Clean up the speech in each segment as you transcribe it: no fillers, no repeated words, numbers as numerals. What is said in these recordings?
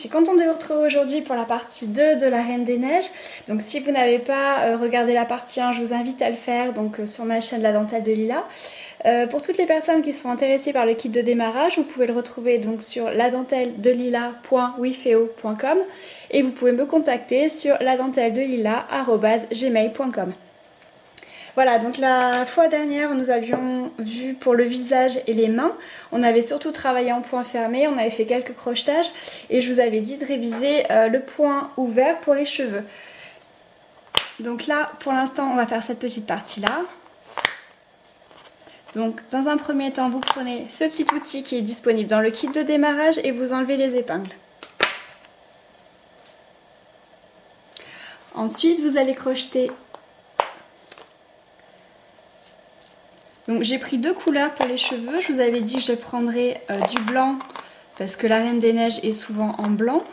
suis contente de vous retrouver aujourd'hui pour la partie 2 de la Reine des Neiges. Donc si vous n'avez pas regardé la partie 1, je vous invite à le faire donc, sur ma chaîne La Dentelle de Lila. Pour toutes les personnes qui sont intéressées par le kit de démarrage, vous pouvez le retrouver donc sur ladentelledelila.wifeo.com et vous pouvez me contacter sur ladentelledelila@gmail.com. Voilà, donc la fois dernière, nous avions vu pour le visage et les mains. On avait surtout travaillé en point fermé, on avait fait quelques crochetages et je vous avais dit de réviser le point ouvert pour les cheveux. Donc là, pour l'instant, on va faire cette petite partie-là. Donc, dans un premier temps, vous prenez ce petit outil qui est disponible dans le kit de démarrage et vous enlevez les épingles. Ensuite, vous allez crocheter. Donc j'ai pris deux couleurs pour les cheveux. Je vous avais dit que je prendrais du blanc parce que la Reine des Neiges est souvent en blanc.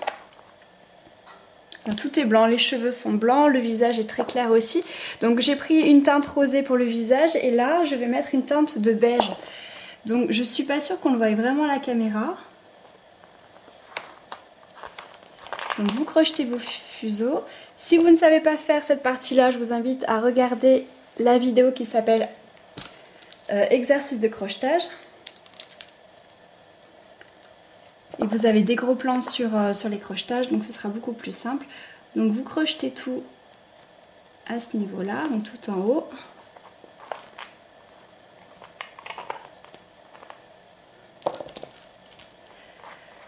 Donc, tout est blanc, les cheveux sont blancs, le visage est très clair aussi. Donc j'ai pris une teinte rosée pour le visage et là je vais mettre une teinte de beige. Donc je suis pas sûre qu'on le voie vraiment à la caméra. Donc vous crochetez vos fuseaux. Si vous ne savez pas faire cette partie-là, je vous invite à regarder la vidéo qui s'appelle exercice de crochetage. Et vous avez des gros plans sur les crochetages, donc ce sera beaucoup plus simple. Donc vous crochetez tout à ce niveau-là, donc tout en haut.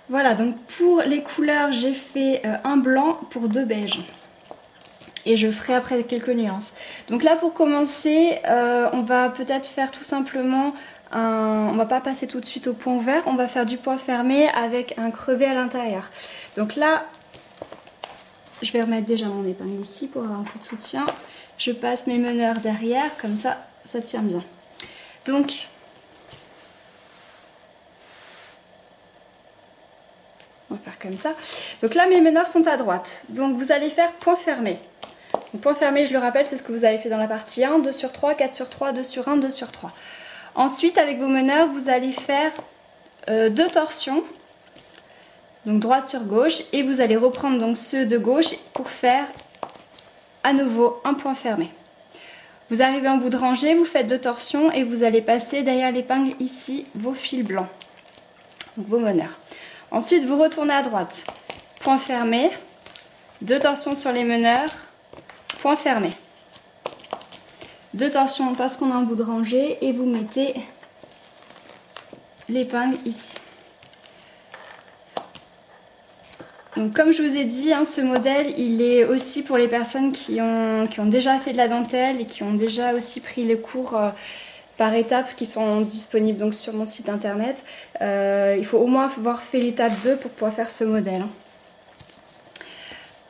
Voilà, donc pour les couleurs, j'ai fait un blanc pour deux beiges. Et je ferai après quelques nuances. Donc là pour commencer, on va peut-être faire tout simplement, on va pas passer tout de suite au point ouvert, on va faire du point fermé avec un crevé à l'intérieur. Donc là, je vais remettre déjà mon épingle ici pour avoir un peu de soutien. Je passe mes meneurs derrière, comme ça, ça tient bien. Donc, on va faire comme ça. Donc là mes meneurs sont à droite. Donc vous allez faire point fermé. Donc, point fermé, je le rappelle, c'est ce que vous avez fait dans la partie 1, 2 sur 3, 4 sur 3, 2 sur 1, 2 sur 3. Ensuite, avec vos meneurs, vous allez faire deux torsions, donc droite sur gauche, et vous allez reprendre donc ceux de gauche pour faire à nouveau un point fermé. Vous arrivez en bout de rangée, vous faites deux torsions et vous allez passer derrière l'épingle ici vos fils blancs, donc vos meneurs. Ensuite, vous retournez à droite, point fermé, deux torsions sur les meneurs, point fermé. Deux torsions parce qu'on est en bout de rangée et vous mettez l'épingle ici. Donc comme je vous ai dit, hein, ce modèle il est aussi pour les personnes qui ont déjà fait de la dentelle et qui ont déjà aussi pris les cours par étapes qui sont disponibles donc sur mon site internet. Il faut au moins avoir fait l'étape 2 pour pouvoir faire ce modèle. Hein.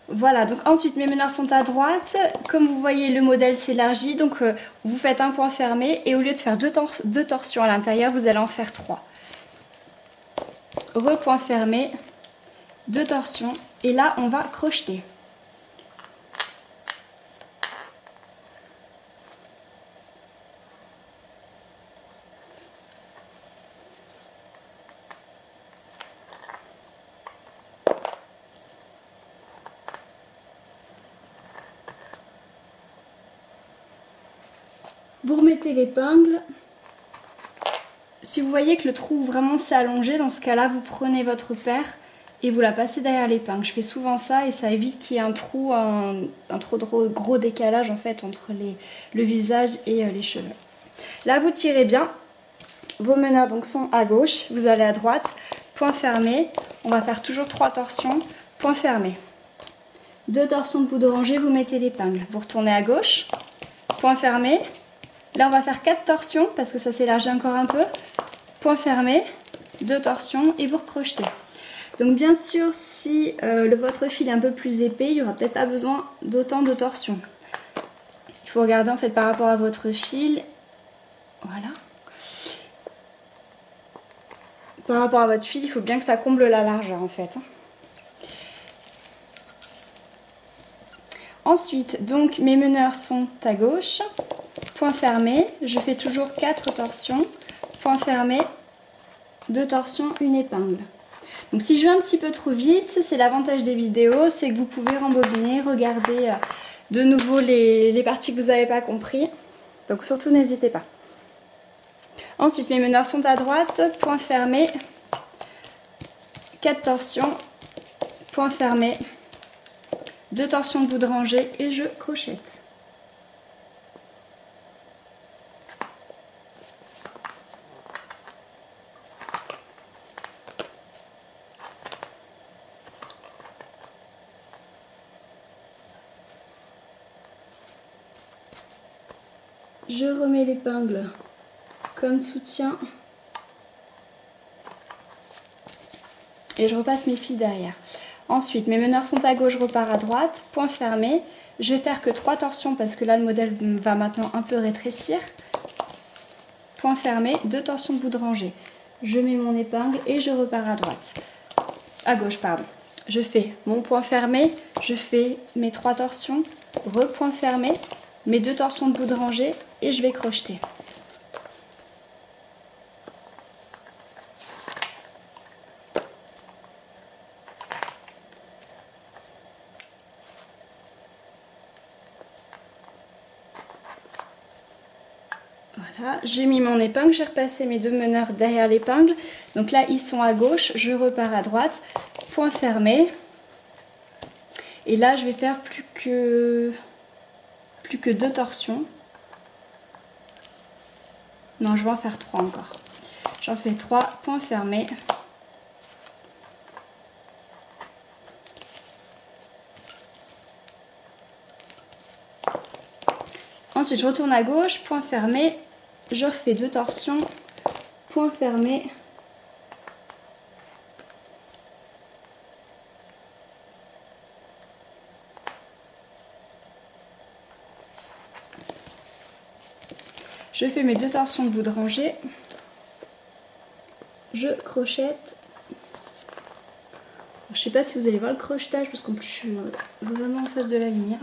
Voilà, donc ensuite mes meneurs sont à droite. Comme vous voyez, le modèle s'élargit, donc vous faites un point fermé et au lieu de faire deux torsions à l'intérieur, vous allez en faire 3. Repoint fermé, deux torsions et là on va crocheter. Vous remettez l'épingle. Si vous voyez que le trou vraiment s'est allongé, dans ce cas-là, vous prenez votre paire et vous la passez derrière l'épingle. Je fais souvent ça et ça évite qu'il y ait un trou, un trop gros décalage en fait entre le visage et les cheveux. Là, vous tirez bien. Vos meneurs donc sont à gauche, vous allez à droite, point fermé. On va faire toujours 3 torsions, point fermé. 2 torsions de bout de rangée, vous mettez l'épingle. Vous retournez à gauche, point fermé. Là, on va faire 4 torsions parce que ça s'élargit encore un peu. Point fermé, 2 torsions et vous recrochetez. Donc bien sûr, si votre fil est un peu plus épais, il n'y aura peut-être pas besoin d'autant de torsions. Il faut regarder en fait par rapport à votre fil. Voilà. Par rapport à votre fil, il faut bien que ça comble la largeur en fait. Ensuite, donc mes meneurs sont à gauche, point fermé, je fais toujours 4 torsions, point fermé, 2 torsions, une épingle. Donc si je vais un petit peu trop vite, c'est l'avantage des vidéos, c'est que vous pouvez rembobiner, regarder de nouveau les parties que vous n'avez pas compris. Donc surtout n'hésitez pas. Ensuite mes meneurs sont à droite, point fermé, 4 torsions, point fermé, 2 torsions de bout de rangée et je crochette. Je remets l'épingle comme soutien et je repasse mes fils derrière. Ensuite, mes meneurs sont à gauche, je repars à droite, point fermé. Je vais faire que 3 torsions parce que là le modèle va maintenant un peu rétrécir. Point fermé, 2 torsions de bout de rangée. Je mets mon épingle et je repars à droite. À gauche, pardon. Je fais mon point fermé, je fais mes 3 torsions, repoint fermé, mes 2 torsions de bout de rangée et je vais crocheter. Voilà, j'ai mis mon épingle, j'ai repassé mes 2 meneurs derrière l'épingle. Donc là, ils sont à gauche, je repars à droite, point fermé. Et là, je vais faire plus que 2 torsions. Non, je vais en faire 3 encore. J'en fais 3, point fermé. Ensuite, je retourne à gauche, point fermé. Je refais 2 torsions, point fermé. Je fais mes 2 torsions de bout de rangée. Je crochette. Je sais pas si vous allez voir le crochetage parce qu'en plus je suis vraiment en face de la lumière.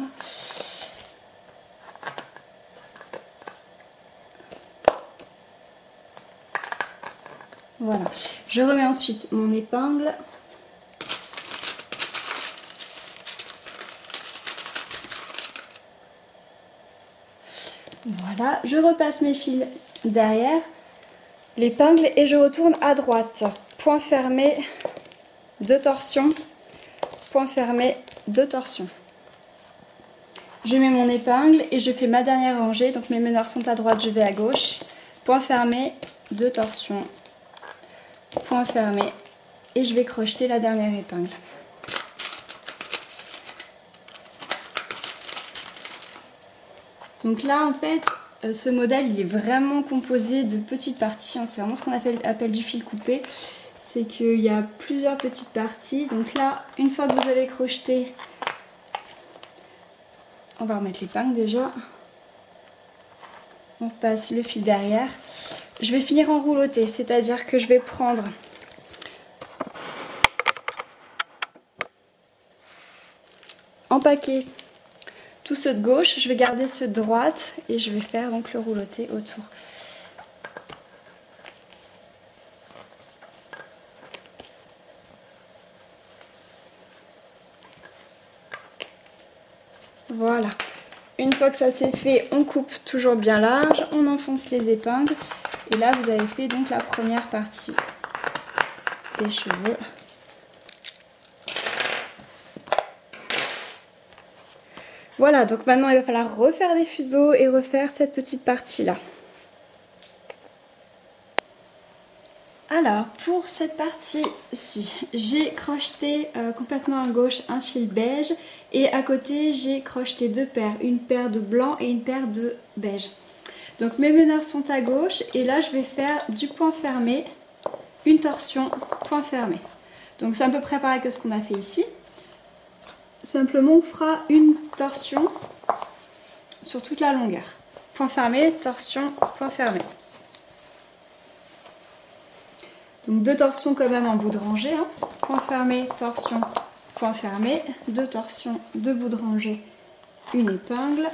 Voilà. Je remets ensuite mon épingle. Voilà, je repasse mes fils derrière l'épingle et je retourne à droite. Point fermé, 2 torsions, point fermé, 2 torsions. Je mets mon épingle et je fais ma dernière rangée. Donc mes meneurs sont à droite, je vais à gauche. Point fermé, 2 torsions, point fermé et je vais crocheter la dernière épingle. Donc là en fait ce modèle il est vraiment composé de petites parties, hein. C'est vraiment ce qu'on appelle du fil coupé, c'est qu'il y a plusieurs petites parties. Donc là une fois que vous avez crocheté, on va remettre l'épingle déjà, on passe le fil derrière. Je vais finir en rouloté, c'est-à-dire que je vais prendre en paquet tous ceux de gauche, je vais garder ceux de droite et je vais faire donc le rouloté autour. Voilà. Une fois que ça c'est fait, on coupe toujours bien large, on enfonce les épingles et là vous avez fait donc la première partie des cheveux. Voilà, donc maintenant il va falloir refaire des fuseaux et refaire cette petite partie là. Alors pour cette partie-ci, j'ai crocheté complètement à gauche un fil beige et à côté j'ai crocheté 2 paires, une paire de blanc et une paire de beige. Donc mes meneurs sont à gauche et là je vais faire du point fermé, une torsion, point fermé. Donc c'est à peu près pareil que ce qu'on a fait ici. Simplement on fera une torsion sur toute la longueur. Point fermé, torsion, point fermé. Donc 2 torsions quand même en bout de rangée. Hein. Point fermé, torsion, point fermé. 2 torsions, 2 bouts de rangée, une épingle.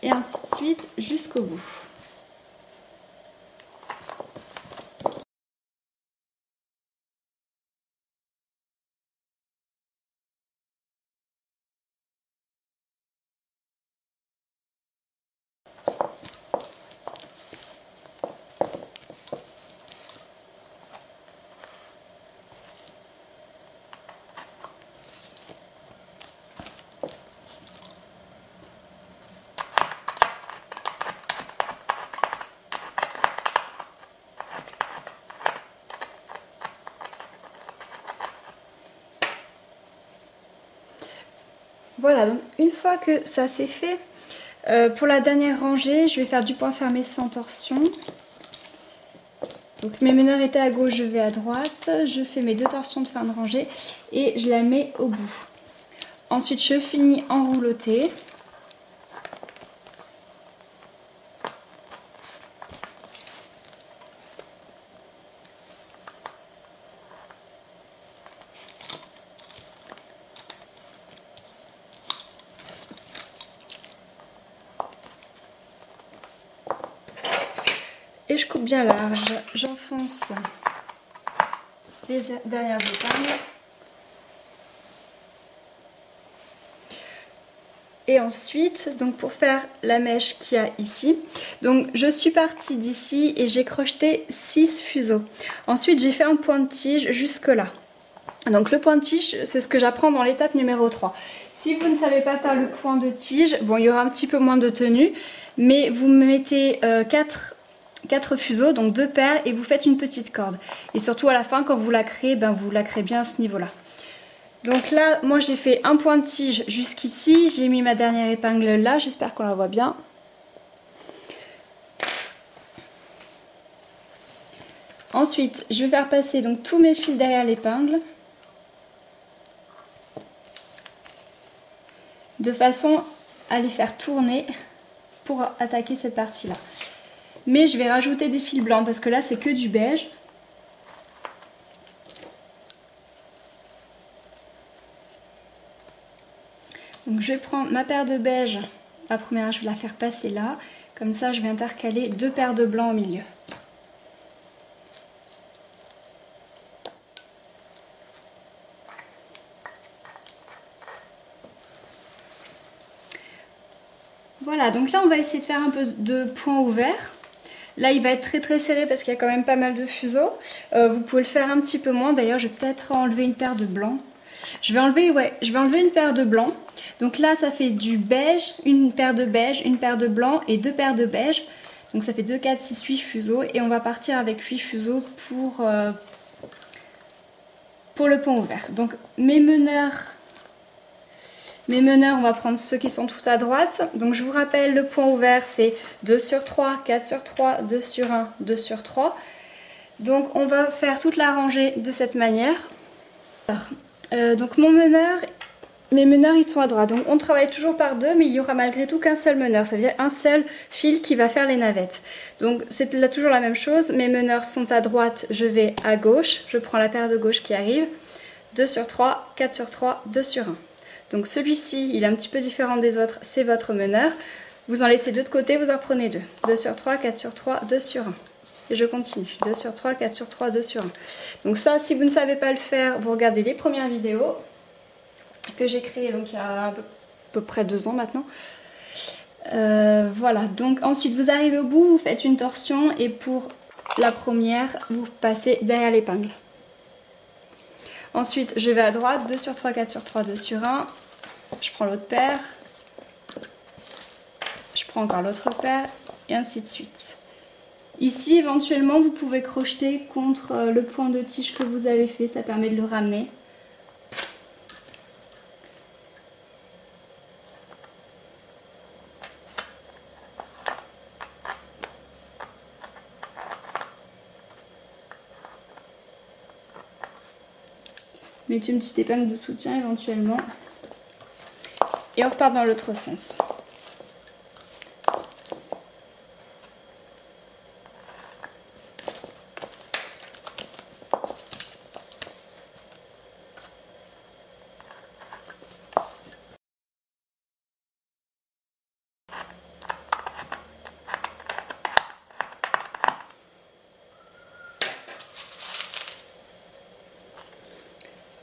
Et ainsi de suite jusqu'au bout. Voilà, donc une fois que ça c'est fait, pour la dernière rangée, je vais faire du point fermé sans torsion. Donc mes meneurs étaient à gauche, je vais à droite. Je fais mes 2 torsions de fin de rangée et je la mets au bout. Ensuite, je finis en rouloté. Et je coupe bien large. J'enfonce les dernières épingles. Et ensuite, donc pour faire la mèche qu'il y a ici, donc je suis partie d'ici et j'ai crocheté 6 fuseaux. Ensuite, j'ai fait un point de tige jusque là. Donc le point de tige, c'est ce que j'apprends dans l'étape numéro 3. Si vous ne savez pas faire le point de tige, bon, il y aura un petit peu moins de tenue, mais vous mettez 4 fuseaux, donc 2 paires, et vous faites une petite corde. Et surtout à la fin, quand vous la créez, ben, vous la créez bien à ce niveau-là. Donc là, moi j'ai fait un point de tige jusqu'ici, j'ai mis ma dernière épingle là, j'espère qu'on la voit bien. Ensuite, je vais faire passer donc tous mes fils derrière l'épingle, de façon à les faire tourner pour attaquer cette partie-là. Mais je vais rajouter des fils blancs parce que là c'est que du beige. Donc je vais prendre ma paire de beige, la première je vais la faire passer là, comme ça je vais intercaler 2 paires de blanc au milieu. Voilà, donc là on va essayer de faire un peu de points ouverts. Là il va être très serré parce qu'il y a quand même pas mal de fuseaux. Vous pouvez le faire un petit peu moins, d'ailleurs je vais peut-être enlever une paire de blancs. Je vais enlever une paire de blancs. Donc là ça fait du beige, une paire de beige, une paire de blanc et 2 paires de beige. Donc ça fait 2, 4, 6, 8 fuseaux et on va partir avec 8 fuseaux pour le point ouvert. Donc mes meneurs, on va prendre ceux qui sont tout à droite. Donc je vous rappelle, le point ouvert c'est 2 sur 3, 4 sur 3, 2 sur 1, 2 sur 3. Donc on va faire toute la rangée de cette manière. Donc mes meneurs ils sont à droite, donc on travaille toujours par 2, mais il y aura malgré tout qu'un seul meneur, ça veut dire un seul fil qui va faire les navettes. Donc c'est là toujours la même chose, mes meneurs sont à droite, je vais à gauche, je prends la paire de gauche qui arrive, 2 sur 3, 4 sur 3, 2 sur 1. Donc celui-ci il est un petit peu différent des autres, c'est votre meneur, vous en laissez 2 de côté, vous en prenez 2, 2 sur 3, 4 sur 3, 2 sur 1. Et je continue, 2 sur 3, 4 sur 3, 2 sur 1. Donc ça, si vous ne savez pas le faire, vous regardez les premières vidéos que j'ai créées donc il y a à peu près 2 ans maintenant. Voilà, donc ensuite vous arrivez au bout, vous faites une torsion et pour la première, vous passez derrière l'épingle. Ensuite, je vais à droite, 2 sur 3, 4 sur 3, 2 sur 1. Je prends l'autre paire, je prends encore l'autre paire et ainsi de suite. Ici, éventuellement, vous pouvez crocheter contre le point de tige que vous avez fait, ça permet de le ramener. Mettez une petite épingle de soutien éventuellement. Et on repart dans l'autre sens.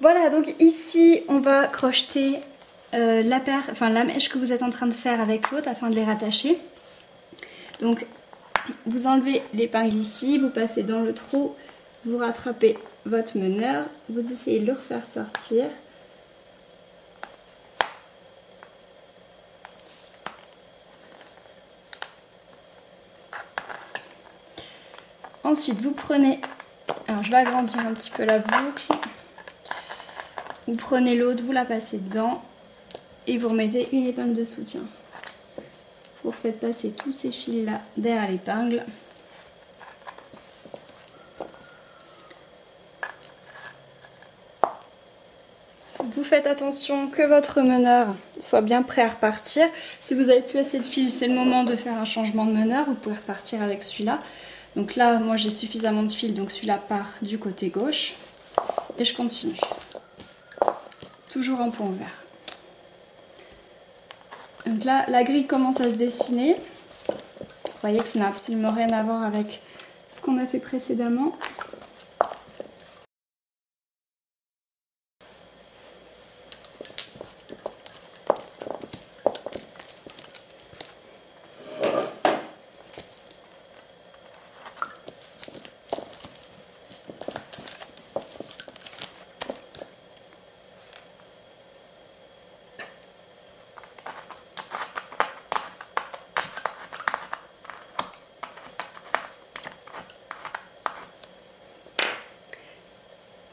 Voilà, donc ici on va crocheter la mèche que vous êtes en train de faire avec l'autre afin de les rattacher. Donc vous enlevez l'épingle ici, vous passez dans le trou, vous rattrapez votre meneur, vous essayez de le refaire sortir. Ensuite vous prenez, alors je vais agrandir un petit peu la boucle. Vous prenez l'autre, vous la passez dedans. et vous remettez une épingle de soutien. Vous faites passer tous ces fils là derrière l'épingle. Vous faites attention que votre meneur soit bien prêt à repartir. Si vous n'avez plus assez de fils, c'est le moment de faire un changement de meneur. Vous pouvez repartir avec celui-là. Donc là, moi j'ai suffisamment de fils, donc celui-là part du côté gauche. Et je continue. Toujours en point ouvert. Donc là, la grille commence à se dessiner. Vous voyez que ça n'a absolument rien à voir avec ce qu'on a fait précédemment.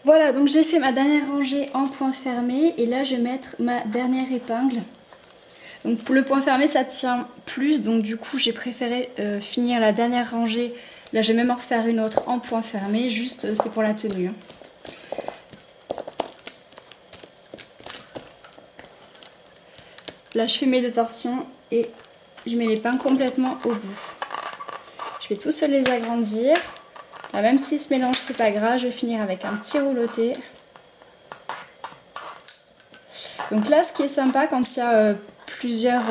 Voilà, donc j'ai fait ma dernière rangée en point fermé et là je vais mettre ma dernière épingle. Donc pour le point fermé ça tient plus, donc du coup j'ai préféré finir la dernière rangée. Là je vais même en refaire une autre en point fermé, juste c'est pour la tenue. Hein. Là je fais mes 2 torsions et je mets l'épingle complètement au bout. Je vais tous les agrandir. Là, même s'ils se mélangent, c'est pas grave, je vais finir avec un petit rouleauté. Donc là, ce qui est sympa quand il y a plusieurs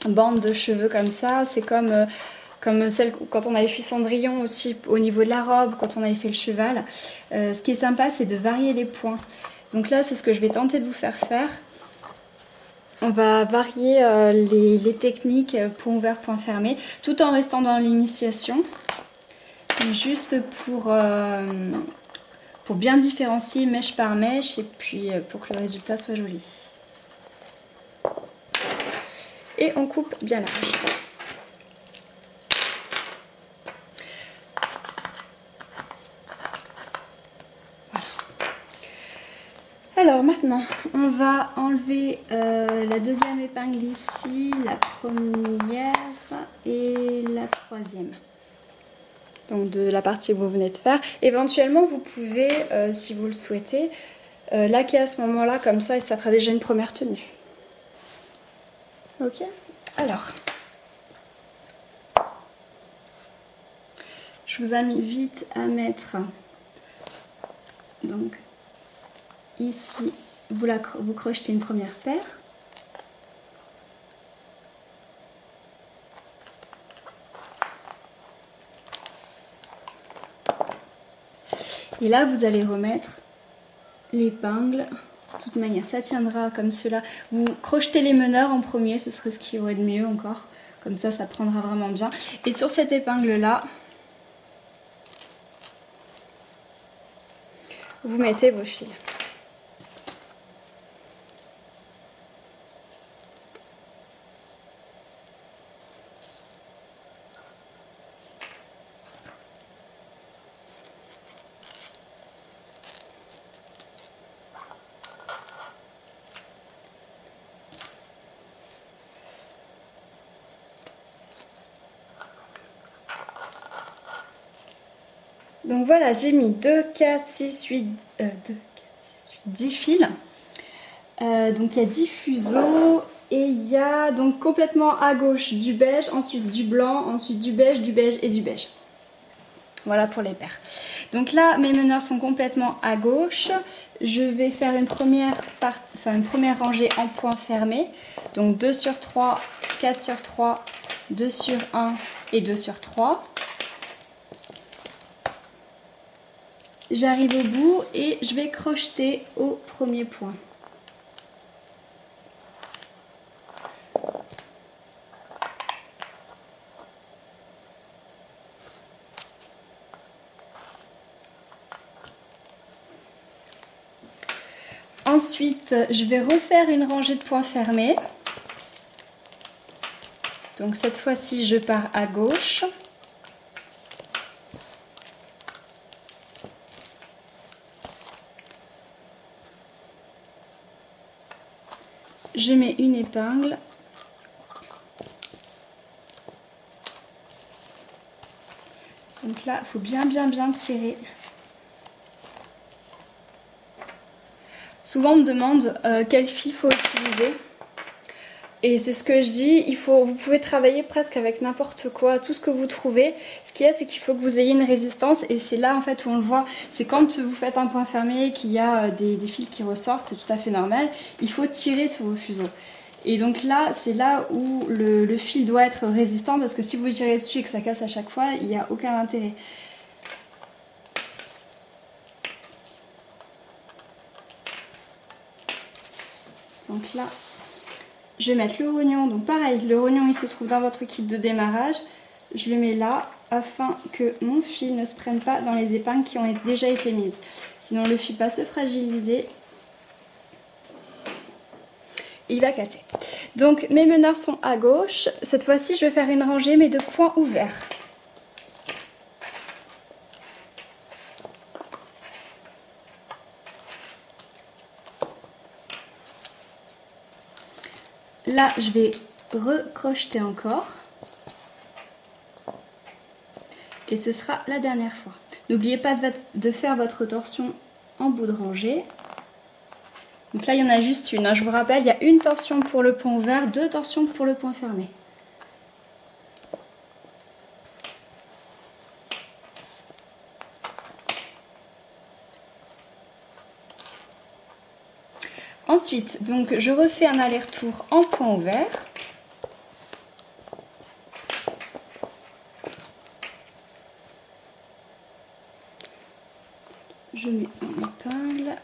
bandes de cheveux comme ça, c'est comme celle quand on avait fait Cendrillon aussi au niveau de la robe, quand on avait fait le cheval. Ce qui est sympa, c'est de varier les points. Donc là, c'est ce que je vais tenter de vous faire faire. On va varier les techniques point ouvert, point fermé, tout en restant dans l'initiation. Juste pour bien différencier mèche par mèche et puis pour que le résultat soit joli. Et on coupe bien large. Voilà. Alors maintenant, on va enlever la deuxième épingle ici, la première et la troisième. Donc de la partie que vous venez de faire. Éventuellement, vous pouvez, si vous le souhaitez, laquer à ce moment-là, comme ça, et ça fera déjà une première tenue. Ok. Alors, je vous invite à mettre, donc, ici, vous crochetez une première paire. Et là, vous allez remettre l'épingle. De toute manière, ça tiendra comme cela. Vous crochetez les meneurs en premier, ce serait ce qui aurait de mieux encore. Comme ça, ça prendra vraiment bien. Et sur cette épingle-là, vous mettez vos fils. Donc voilà, j'ai mis 2, 4, 6, 8, 10 fils. Donc il y a 10 fuseaux et il y a donc complètement à gauche du beige, ensuite du blanc, ensuite du beige et du beige. Voilà pour les paires. Donc là, mes meneurs sont complètement à gauche. Je vais faire une première rangée en point fermé. Donc 2 sur 3, 4 sur 3, 2 sur 1 et 2 sur 3. J'arrive au bout et je vais crocheter au premier point. Ensuite, je vais refaire une rangée de points fermés. Donc cette fois-ci, je pars à gauche. je mets une épingle. Donc là, il faut bien tirer. Souvent on me demande quel fil faut utiliser. Et c'est ce que je dis, vous pouvez travailler presque avec n'importe quoi, tout ce que vous trouvez. Ce qu'il y a, c'est qu'il faut que vous ayez une résistance, et c'est là en fait où on le voit. C'est quand vous faites un point fermé, qu'il y a des fils qui ressortent, c'est tout à fait normal. Il faut tirer sur vos fuseaux. Et donc là, c'est là où le fil doit être résistant, parce que si vous tirez dessus et que ça casse à chaque fois, il n'y a aucun intérêt. Donc là, je vais mettre le rognon, donc pareil, le rognon il se trouve dans votre kit de démarrage. Je le mets là afin que mon fil ne se prenne pas dans les épingles qui ont déjà été mises. Sinon le fil va se fragiliser et il va casser. Donc mes meneurs sont à gauche. Cette fois-ci je vais faire une rangée mais de points ouverts. Là, je vais recrocheter encore. Et ce sera la dernière fois. N'oubliez pas de faire votre torsion en bout de rangée. Donc là, il y en a juste une. Je vous rappelle, il y a une torsion pour le point ouvert, 2 torsions pour le point fermé. Ensuite, donc, je refais un aller-retour en point ouvert. Je mets mon épingle.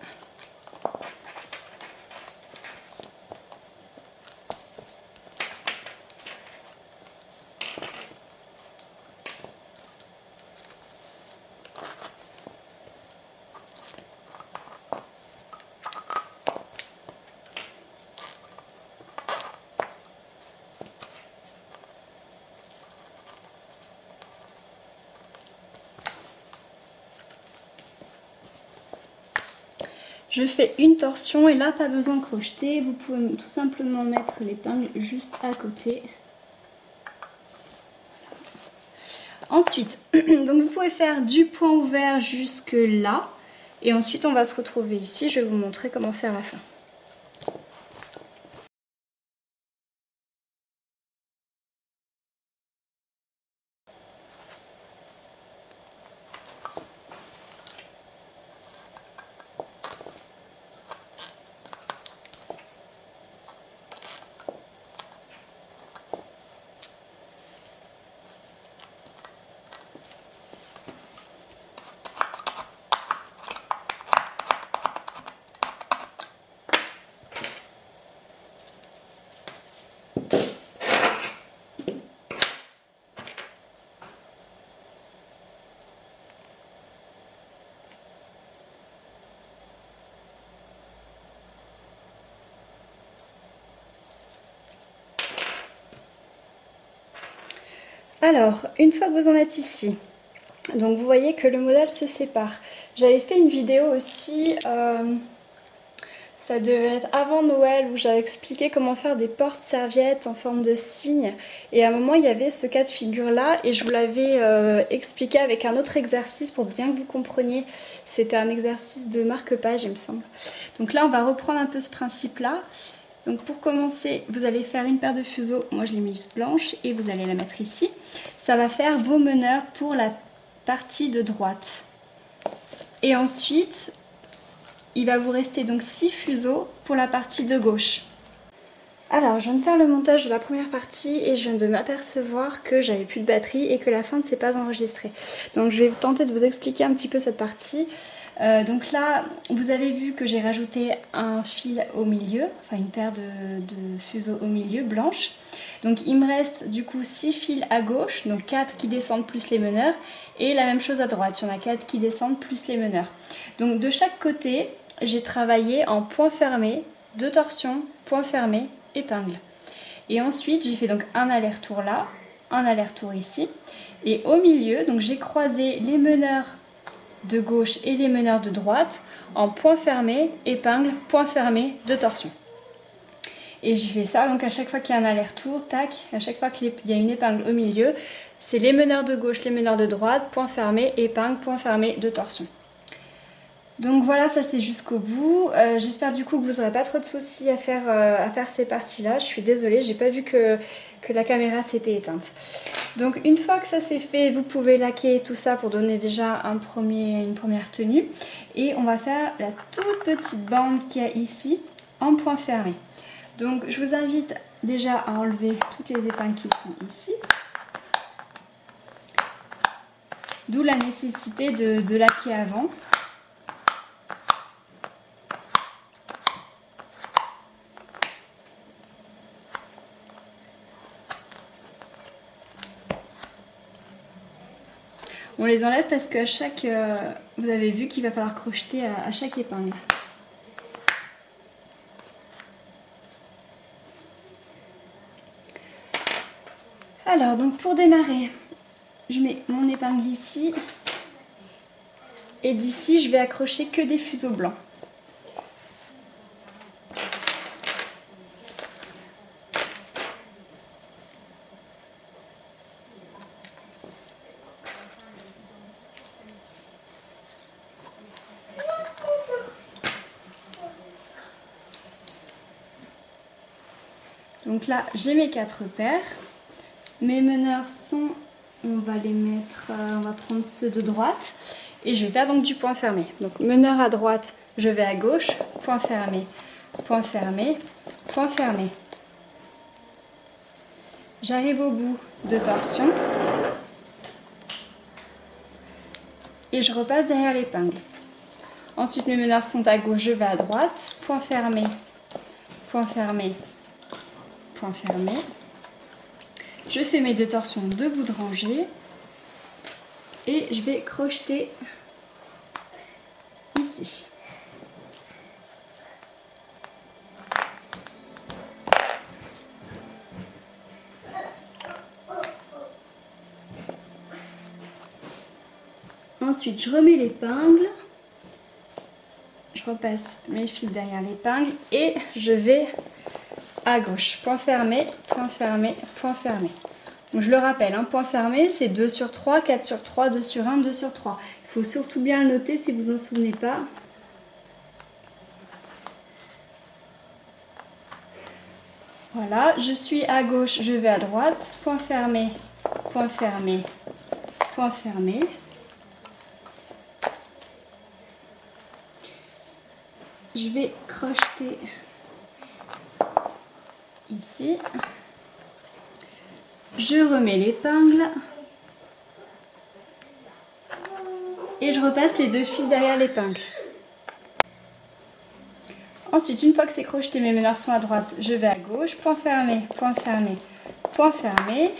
Je fais une torsion et là pas besoin de crocheter, vous pouvez tout simplement mettre l'épingle juste à côté. Ensuite, donc vous pouvez faire du point ouvert jusque là et ensuite on va se retrouver ici, je vais vous montrer comment faire la fin. Alors, une fois que vous en êtes ici, donc vous voyez que le modèle se sépare. J'avais fait une vidéo aussi, ça devait être avant Noël, où j'avais expliqué comment faire des porte-serviettes en forme de cygne. Et à un moment, il y avait ce cas de figure-là, et je vous l'avais expliqué avec un autre exercice pour bien que vous compreniez. C'était un exercice de marque-page, il me semble. Donc là, on va reprendre un peu ce principe-là. Donc pour commencer, vous allez faire une paire de fuseaux, moi je l'ai mise blanche, et vous allez la mettre ici. Ça va faire vos meneurs pour la partie de droite. Et ensuite, il va vous rester donc 6 fuseaux pour la partie de gauche. Alors, je viens de faire le montage de la première partie et je viens de m'apercevoir que j'avais plus de batterie et que la fin ne s'est pas enregistrée. Donc je vais tenter de vous expliquer un petit peu cette partie. Donc là, vous avez vu que j'ai rajouté un fil au milieu, enfin une paire de fuseaux au milieu, blanche. Donc il me reste du coup 6 fils à gauche, donc 4 qui descendent plus les meneurs, et la même chose à droite, il y en a 4 qui descendent plus les meneurs. Donc de chaque côté, j'ai travaillé en point fermé, 2 torsions, point fermé, épingle. Et ensuite, j'ai fait donc un aller-retour là, un aller-retour ici, et au milieu, donc j'ai croisé les meneurs de gauche et les meneurs de droite en point fermé, épingle, point fermé, 2 torsions. Et je fais ça donc à chaque fois qu'il y a un aller-retour, tac, à chaque fois qu'il y a une épingle au milieu, c'est les meneurs de gauche, les meneurs de droite, point fermé, épingle, point fermé, 2 torsions. Donc voilà, ça c'est jusqu'au bout. J'espère du coup que vous n'aurez pas trop de soucis à faire ces parties-là. Je suis désolée, j'ai pas vu que la caméra s'était éteinte. Donc une fois que ça c'est fait, vous pouvez laquer tout ça pour donner déjà une première tenue. Et on va faire la toute petite bande qu'il y a ici en point fermé. Donc je vous invite déjà à enlever toutes les épingles qui sont ici. D'où la nécessité de laquer avant. On les enlève parce qu'à chaque... vous avez vu qu'il va falloir crocheter à chaque épingle. Alors, donc pour démarrer, je mets mon épingle ici. Et d'ici, je vais accrocher que des fuseaux blancs. Donc là, j'ai mes 4 paires. Mes meneurs sont, on va les mettre, on va prendre ceux de droite. Et je vais faire donc du point fermé. Donc meneur à droite, je vais à gauche, point fermé, point fermé, point fermé. J'arrive au bout de torsion. Et je repasse derrière l'épingle. Ensuite, mes meneurs sont à gauche, je vais à droite, point fermé, point fermé, point fermé. Je fais mes 2 torsions de bout de rangée et je vais crocheter ici. Ensuite, je remets l'épingle, je repasse mes fils derrière l'épingle et je vais à gauche. Point fermé, point fermé, point fermé. Donc je le rappelle, hein, point fermé, c'est 2 sur 3, 4 sur 3, 2 sur 1, 2 sur 3. Il faut surtout bien le noter si vous en souvenez pas. Voilà, je suis à gauche, je vais à droite. Point fermé, point fermé, point fermé. Je vais crocheter ici. Je remets l'épingle et je repasse les 2 fils derrière l'épingle. Ensuite, une fois que c'est crocheté, mes meneurs sont à droite, je vais à gauche, point fermé, point fermé, point fermé.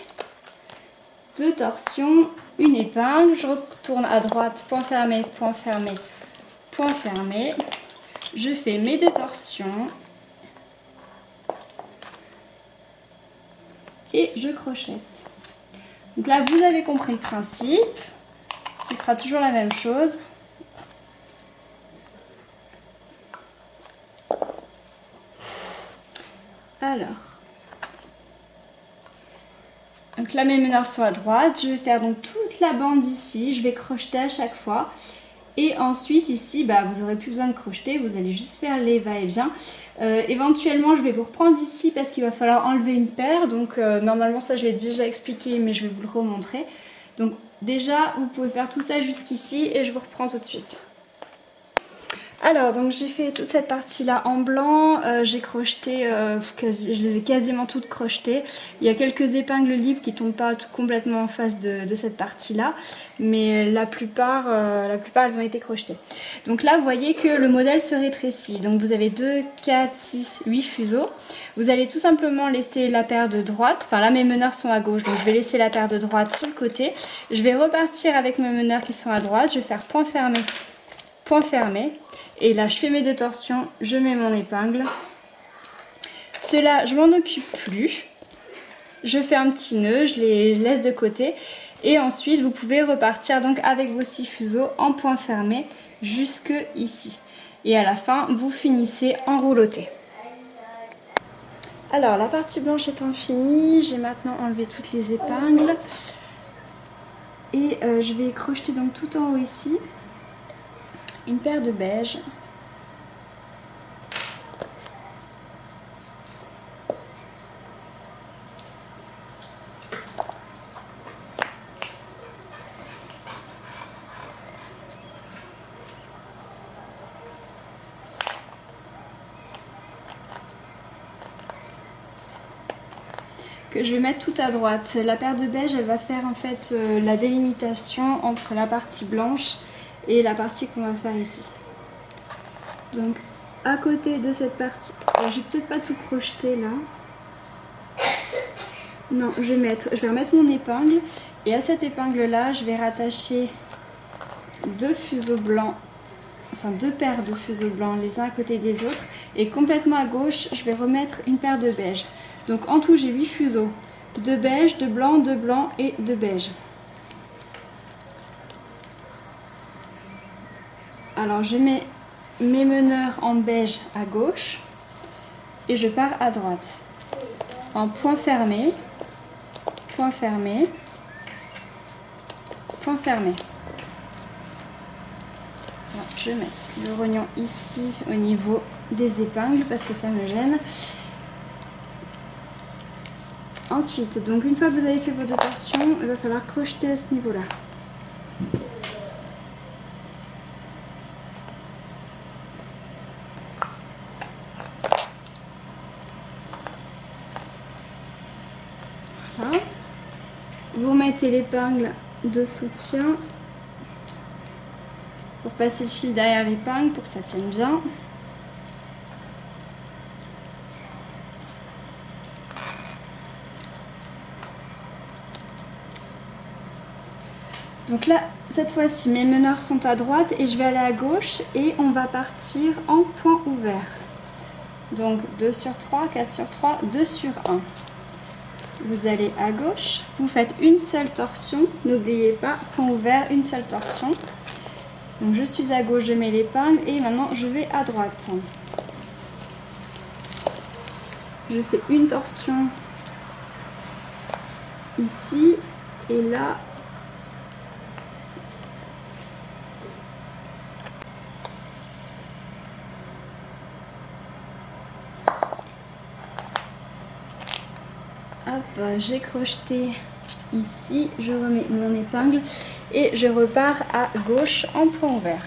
2 torsions, une épingle, je retourne à droite, point fermé, point fermé, point fermé. Je fais mes 2 torsions et je crochète. Donc là, vous avez compris le principe. Ce sera toujours la même chose. Alors, donc là mes meneurs sont à droite. Je vais faire donc toute la bande ici. Je vais crocheter à chaque fois. Et ensuite ici, vous n'aurez plus besoin de crocheter, vous allez juste faire les va-et-vient. Éventuellement, je vais vous reprendre ici parce qu'il va falloir enlever une paire. Donc normalement, ça je l'ai déjà expliqué, mais je vais vous le remontrer. Donc déjà, vous pouvez faire tout ça jusqu'ici et je vous reprends tout de suite. Alors, donc j'ai fait toute cette partie-là en blanc, j'ai crocheté, je les ai quasiment toutes crochetées. Il y a quelques épingles libres qui ne tombent pas complètement en face de cette partie-là, mais la plupart elles ont été crochetées. Donc là, vous voyez que le modèle se rétrécit. Donc vous avez 2, 4, 6, 8 fuseaux. Vous allez tout simplement laisser la paire de droite, enfin là mes meneurs sont à gauche, donc je vais laisser la paire de droite sur le côté. Je vais repartir avec mes meneurs qui sont à droite, je vais faire point fermé, point fermé. Et là, je fais mes 2 torsions, je mets mon épingle. Ceux-là, je m'en occupe plus. Je fais un petit nœud, je les laisse de côté. Et ensuite, vous pouvez repartir donc avec vos 6 fuseaux en point fermé jusque ici. Et à la fin, vous finissez en rouloté. Alors la partie blanche étant finie, j'ai maintenant enlevé toutes les épingles. Et je vais crocheter donc tout en haut ici une paire de beige. Que je vais mettre tout à droite. La paire de beige, elle va faire en fait la délimitation entre la partie blanche et la partie qu'on va faire ici. Donc à côté de cette partie, alors je vais peut-être pas tout crocheter là. Non, je vais remettre mon épingle et à cette épingle là, je vais rattacher deux fuseaux blancs, enfin deux paires de fuseaux blancs les uns à côté des autres, et complètement à gauche, je vais remettre une paire de beige. Donc en tout, j'ai 8 fuseaux, de beige, de blanc et de beige. Alors je mets mes meneurs en beige à gauche et je pars à droite. En point fermé, point fermé, point fermé. Alors, je vais mettre le rognon ici au niveau des épingles parce que ça me gêne. Ensuite, donc une fois que vous avez fait vos deux torsions, il va falloir crocheter à ce niveau-là. Voilà. Vous mettez l'épingle de soutien pour passer le fil derrière l'épingle pour que ça tienne bien. Donc là, cette fois-ci, mes meneurs sont à droite et je vais aller à gauche et on va partir en point ouvert. Donc 2 sur 3, 4 sur 3, 2 sur 1. Vous allez à gauche, vous faites une seule torsion, n'oubliez pas, point ouvert, une seule torsion. Donc je suis à gauche, je mets l'épingle et maintenant je vais à droite. Je fais une torsion ici et là. Hop, j'ai crocheté ici, je remets mon épingle et je repars à gauche en point ouvert.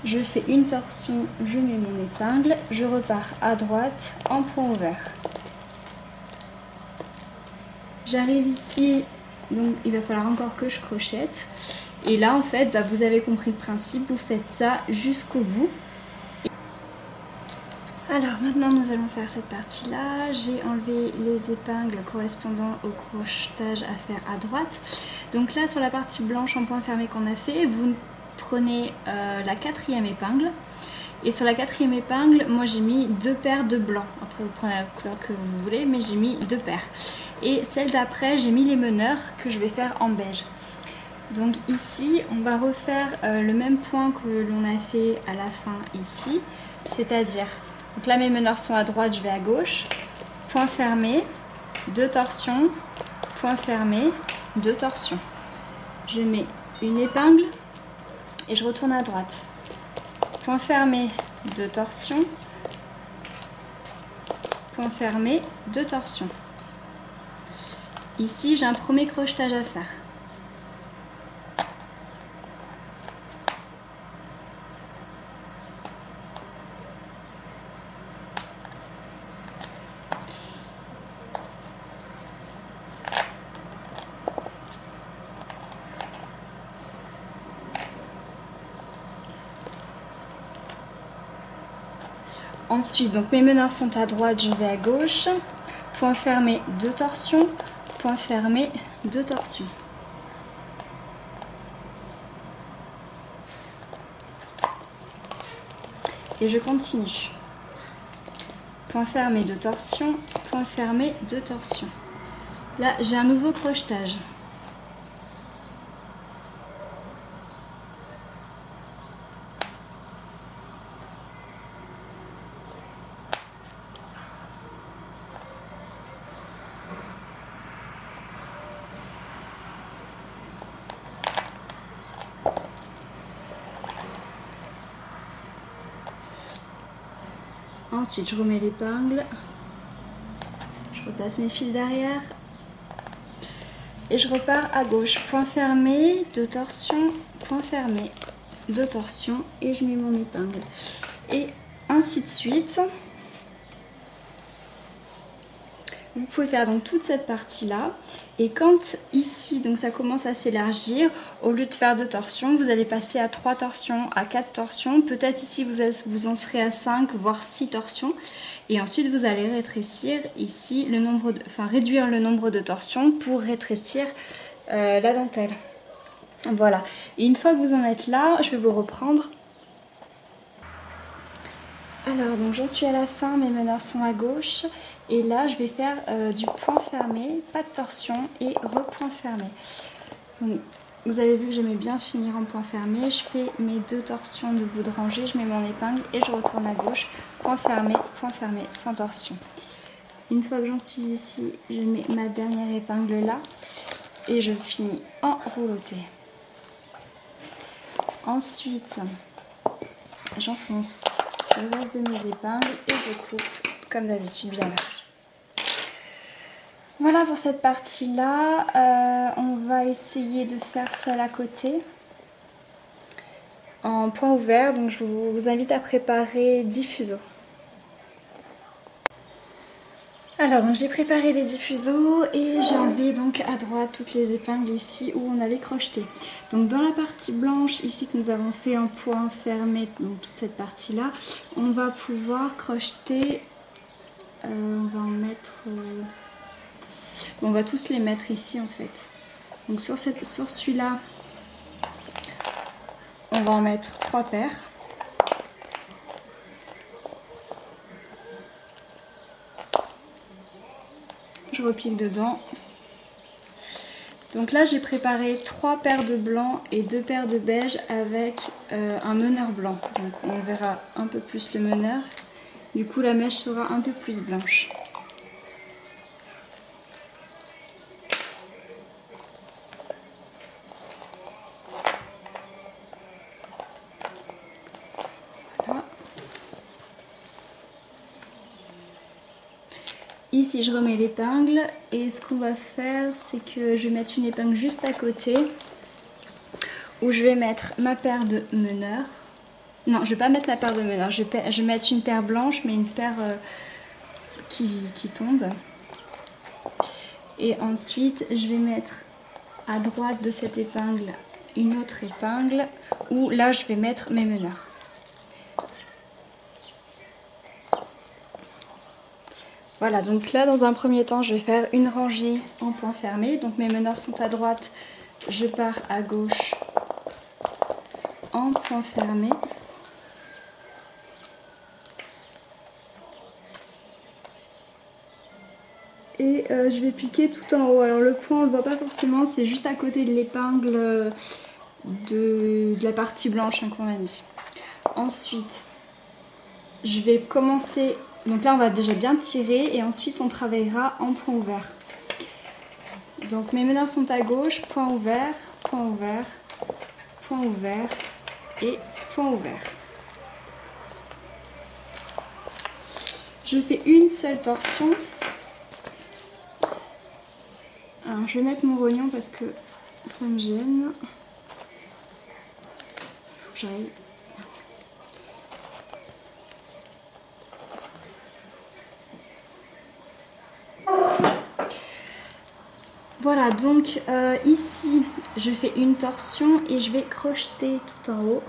Je fais une torsion, je mets mon épingle, je repars à droite en point ouvert. J'arrive ici, donc il va falloir encore que je crochette. Et là en fait, bah, vous avez compris le principe, vous faites ça jusqu'au bout. Alors maintenant nous allons faire cette partie là, j'ai enlevé les épingles correspondant au crochetage à faire à droite. Donc là sur la partie blanche en point fermé qu'on a fait, vous prenez la 4e épingle et sur la 4e épingle, moi j'ai mis 2 paires de blanc. Après vous prenez la couleur que vous voulez, mais j'ai mis 2 paires. Et celle d'après j'ai mis les meneurs que je vais faire en beige. Donc ici on va refaire le même point que l'on a fait à la fin ici, c'est-à-dire... Donc là mes meneurs sont à droite, je vais à gauche, point fermé, 2 torsions, point fermé, 2 torsions. Je mets une épingle et je retourne à droite. Point fermé, 2 torsions, point fermé, 2 torsions. Ici j'ai un premier crochetage à faire. Ensuite, donc mes meneurs sont à droite, je vais à gauche. Point fermé, 2 torsions. Point fermé, 2 torsions. Et je continue. Point fermé, 2 torsions. Point fermé, 2 torsions. Là, j'ai un nouveau crochetage. Ensuite je remets l'épingle, je repasse mes fils derrière et je repars à gauche. Point fermé, 2 torsions, point fermé, 2 torsions et je mets mon épingle. Et ainsi de suite. Vous pouvez faire donc toute cette partie là et quand ici donc ça commence à s'élargir, au lieu de faire 2 torsions, vous allez passer à 3 torsions, à 4 torsions, peut-être ici vous en serez à 5 voire 6 torsions et ensuite vous allez rétrécir ici le nombre de, réduire le nombre de torsions pour rétrécir la dentelle. Voilà, et une fois que vous en êtes là, je vais vous reprendre. Alors donc j'en suis à la fin, mes meneurs sont à gauche et là je vais faire du point fermé, pas de torsion et repoint fermé. Donc, vous avez vu que j'aimais bien finir en point fermé, je fais mes 2 torsions de bout de rangée, je mets mon épingle et je retourne à gauche, point fermé, sans torsion. Une fois que j'en suis ici, je mets ma dernière épingle là et je finis en rouloté. Ensuite, j'enfonce le reste de mes épingles et je coupe comme d'habitude bien large. Voilà pour cette partie là, on va essayer de faire celle à côté en point ouvert, donc je vous invite à préparer 10 fuseaux. Alors donc j'ai préparé les 10 fuseaux et j'ai enlevé donc à droite toutes les épingles ici où on avait crocheté. Donc dans la partie blanche ici que nous avons fait en point fermé, donc toute cette partie là, on va pouvoir crocheter, on va en mettre, on va tous les mettre ici en fait. Donc sur celui-là, on va en mettre 3 paires. Je repique dedans. Donc là j'ai préparé 3 paires de blanc et 2 paires de beige avec un meneur blanc. Donc on verra un peu plus le meneur. Du coup la mèche sera un peu plus blanche. Voilà. Ici je remets l'épingle et ce qu'on va faire c'est que je vais mettre une épingle juste à côté où je vais mettre ma paire de meneurs. Non, je vais pas mettre la paire de meneurs, je vais mettre une paire blanche mais une paire qui tombe. Et ensuite je vais mettre à droite de cette épingle une autre épingle où là je vais mettre mes meneurs. Voilà, donc là dans un premier temps je vais faire une rangée en point fermé, donc mes meneurs sont à droite, je pars à gauche en point fermé. Et je vais piquer tout en haut, alors le point on le voit pas forcément, c'est juste à côté de l'épingle de la partie blanche qu'on a mis. Ensuite je vais commencer. Donc là on va déjà bien tirer et ensuite on travaillera en point ouvert. Donc mes meneurs sont à gauche, point ouvert, point ouvert, point ouvert et point ouvert. Je fais une seule torsion. Alors je vais mettre mon rognon parce que ça me gêne. Faut que j'aille. Voilà, donc ici je fais une torsion et je vais crocheter tout en haut.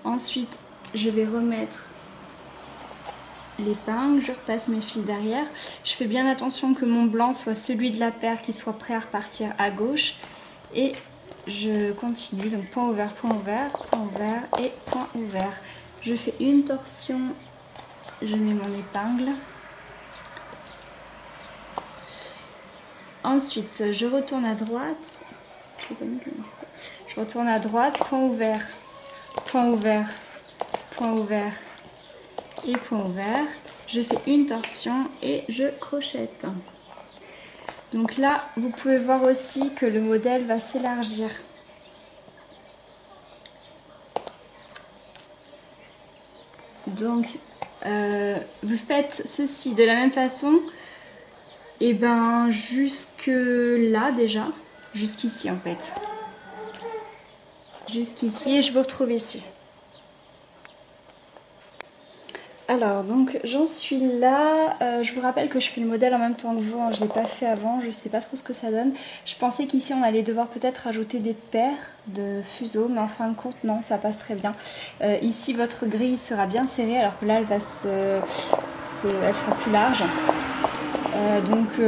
Ensuite je vais remettre l'épingle, je repasse mes fils derrière. Je fais bien attention que mon blanc soit celui de la paire qui soit prêt à repartir à gauche. Et je continue, donc point ouvert et point ouvert. Je fais une torsion, je mets mon épingle. Ensuite, je retourne à droite. Je retourne à droite, point ouvert, point ouvert, point ouvert et point ouvert. Je fais une torsion et je crochette. Donc là, vous pouvez voir aussi que le modèle va s'élargir. Donc, vous faites ceci de la même façon, et ben jusque là déjà, jusqu'ici en fait. Jusqu'ici et je vous retrouve ici. Alors donc j'en suis là, je vous rappelle que je fais le modèle en même temps que vous, hein. Je ne l'ai pas fait avant, je ne sais pas trop ce que ça donne. Je pensais qu'ici on allait devoir peut-être rajouter des paires de fuseaux, mais en fin de compte non, ça passe très bien. Ici votre grille sera bien serrée alors que là elle sera plus large.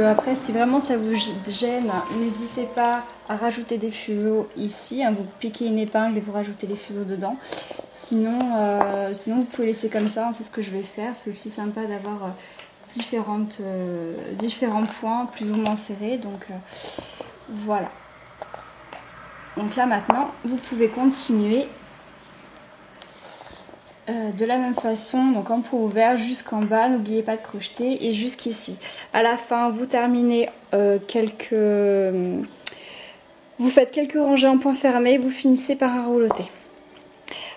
Après si vraiment ça vous gêne, n'hésitez pas à rajouter des fuseaux ici, hein. Vous piquez une épingle et vous rajoutez les fuseaux dedans. Sinon vous pouvez laisser comme ça, hein, c'est ce que je vais faire. C'est aussi sympa d'avoir différents points plus ou moins serrés. Donc voilà. Donc là maintenant vous pouvez continuer de la même façon, donc en pot ouvert jusqu'en bas, n'oubliez pas de crocheter, et jusqu'ici. À la fin vous terminez vous faites quelques rangées en point fermé, vous finissez par un rouleauté.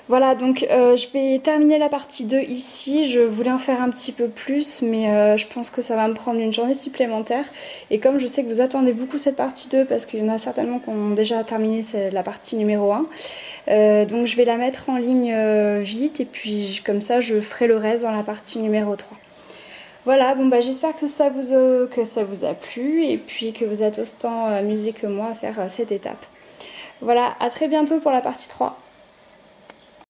Voilà, donc je vais terminer la partie 2 ici. Je voulais en faire un petit peu plus, mais je pense que ça va me prendre une journée supplémentaire. Et comme je sais que vous attendez beaucoup cette partie 2, parce qu'il y en a certainement qui ont déjà terminé la partie numéro 1, donc je vais la mettre en ligne vite, et puis comme ça je ferai le reste dans la partie numéro 3. Voilà, bon bah j'espère que ça vous a plu, et puis que vous êtes autant amusés que moi à faire cette étape. Voilà, à très bientôt pour la partie 3.